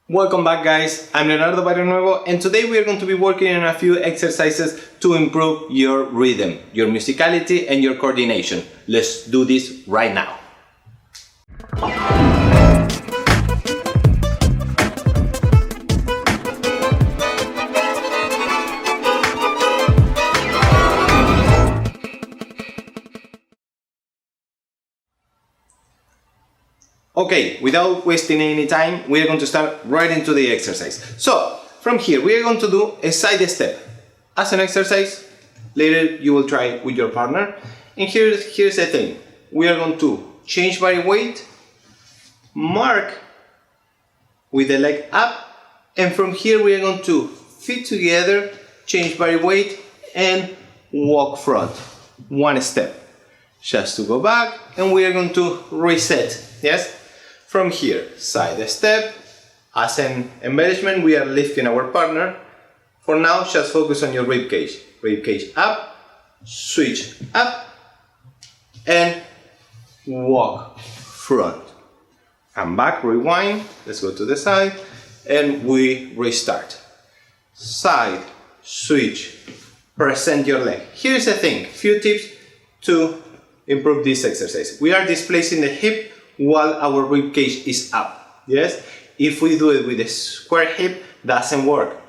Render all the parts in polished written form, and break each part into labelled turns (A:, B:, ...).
A: Welcome back, guys. I'm Leonardo Barrionuevo, and today we are going to be working on a few exercises to improve your rhythm, your musicality and your coordination. Let's do this right now. Okay, without wasting any time, we are going to start right into the exercise. So, from here, we are going to do a side step as an exercise. Later, you will try it with your partner. And here's the thing. We are going to change body weight, mark with the leg up, and from here, we are going to feet together, change body weight, and walk front. One step. Just to go back, and we are going to reset. Yes? From here, side step. As an embellishment, we are lifting our partner. For now, just focus on your rib cage. Rib cage up, switch up, and walk front. Come back, rewind. Let's go to the side, and we restart. Side, switch, present your leg. Here's the thing, few tips to improve this exercise. We are displacing the hip while our rib cage is up. Yes? If we do it with a square hip, doesn't work.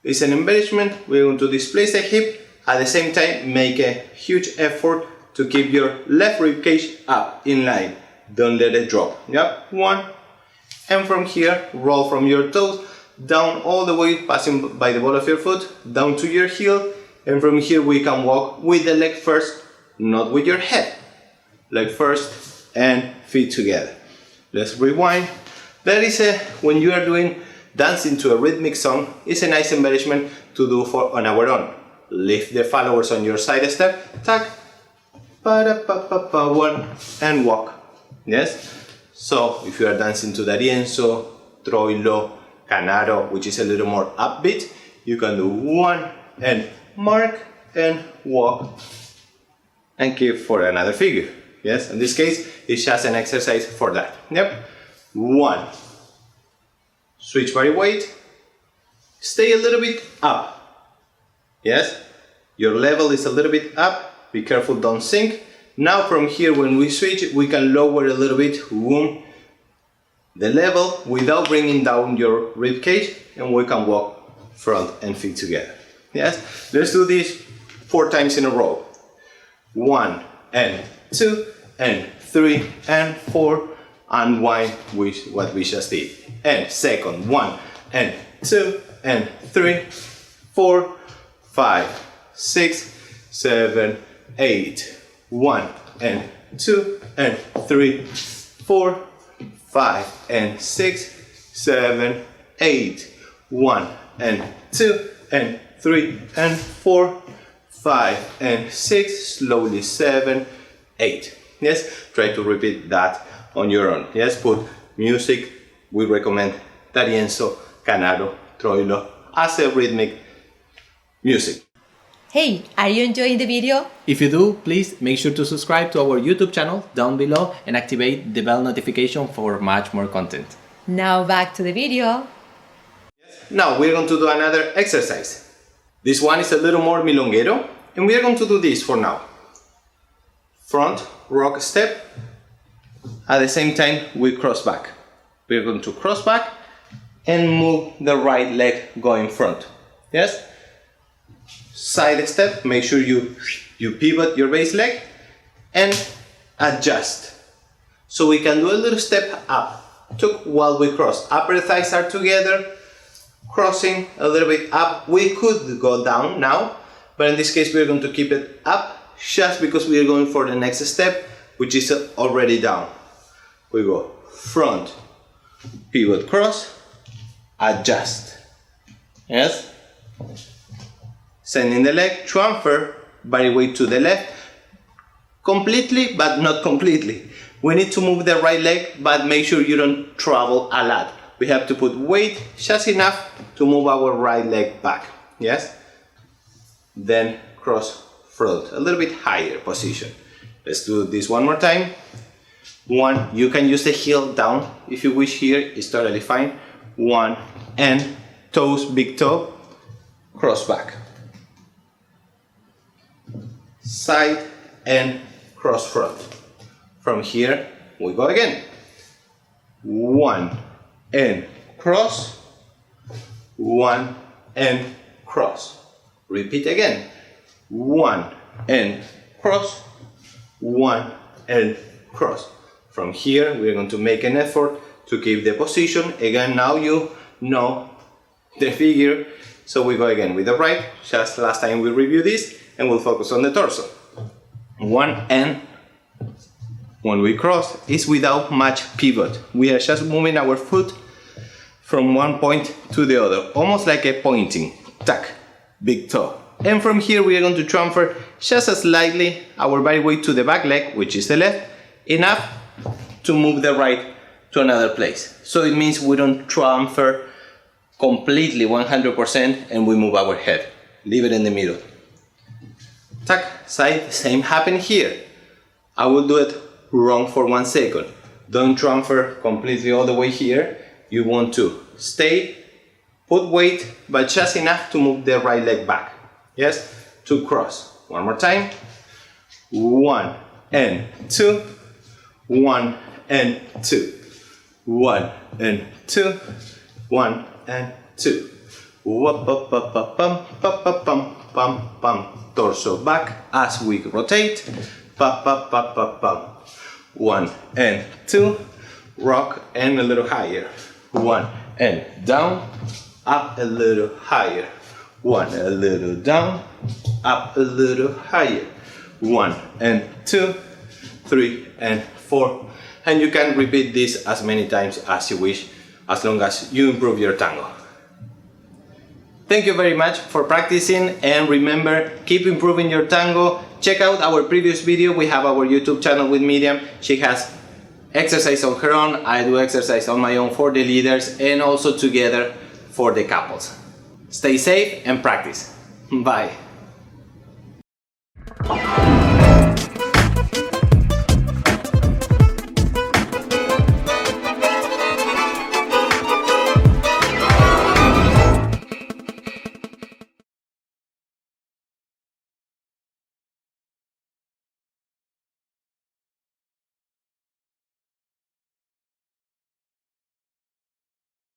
A: It's an embellishment. We're going to displace the hip, at the same time make a huge effort to keep your left rib cage up in line. Don't let it drop. Yep, one. And from here, roll from your toes down all the way, passing by the ball of your foot, down to your heel. And from here we can walk with the leg first, not with your head. Leg first and feet together. Let's rewind. That is when you are doing dancing to a rhythmic song, it's a nice embellishment to do on our own. Lift the followers on your side step, tac, one, and walk. Yes? So if you are dancing to the rienzo, troilo, canaro, which is a little more upbeat, you can do one and mark and walk and keep for another figure. Yes, in this case, it's just an exercise for that. Yep. One. Switch body weight. Stay a little bit up. Yes. Your level is a little bit up. Be careful, don't sink. Now from here, when we switch, we can lower a little bit the level without bringing down your rib cage, and we can walk front and feet together. Yes. Let's do this 4 times in a row. 1 and 2 and 3 and 4, unwind with what we just did. And second, 1 and 2 and 3, 4, 5, 6, 7, 8. 1 and 2 and 3, 4, 5 and 6, 7, 8. 1 and 2 and 3 and 4, 5 and 6, slowly 7, 8. Yes, try to repeat that on your own. Yes, put music. We recommend rienzo, canaro, troilo as a rhythmic music.
B: Hey, are you enjoying the video?
C: If you do, please make sure to subscribe to our YouTube channel down below and activate the bell notification for much more content.
B: Now back to the video.
A: Now we're going to do another exercise. This one is a little more milonguero, and we are going to do this for now. Front, rock step. At the same time, we cross back. We're going to cross back and move the right leg going front. Yes? Side step, make sure you pivot your base leg and adjust. So we can do a little step up while we cross. Upper thighs are together, crossing a little bit up. We could go down now, but in this case we're going to keep it up just because we are going for the next step, which is already down. We go front, pivot, cross, adjust. Yes? Sending the leg, transfer body weight to the left, completely but not completely. We need to move the right leg, but make sure you don't travel a lot. We have to put weight just enough to move our right leg back. Yes? Then cross front, a little bit higher position. Let's do this one more time. 1, you can use the heel down if you wish here, it's totally fine. 1 and toes, big toe, cross back. Side and cross front. From here we go again. 1 and cross, 1 and cross. Repeat again. 1 and cross, 1 and cross. From here we're going to make an effort to keep the position. Again, now you know the figure, so we go again with the right, just last time we reviewed this, and we'll focus on the torso. 1 and when we cross is without much pivot. We are just moving our foot from one point to the other, almost like a pointing, tack, big toe. And from here we are going to transfer just slightly our body weight to the back leg, which is the left, enough to move the right to another place. So it means we don't transfer completely 100% and we move our head. Leave it in the middle. Tack, side, same happen here. I will do it wrong for 1 second. Don't transfer completely all the way here. You want to stay, put weight, but just enough to move the right leg back. Yes, to cross. One more time. 1 and 2, 1 and 2, 1 and 2, 1 and 2. Whoop, up, up, up, pum, pum, pum, pum, pum. Torso back as we rotate. Pa, pa, pa, pa, pum. 1 and 2. Rock and a little higher. 1 and down. Up a little higher. 1 a little down. Up a little higher. 1 and 2, 3 and 4. And you can repeat this as many times as you wish, as long as you improve your tango. Thank you very much for practicing, and remember, keep improving your tango. Check out our previous video. We have our YouTube channel with Miriam. She has exercise on her own, I do exercise on my own for the leaders, and also together for the couples. Stay safe and practice. Bye.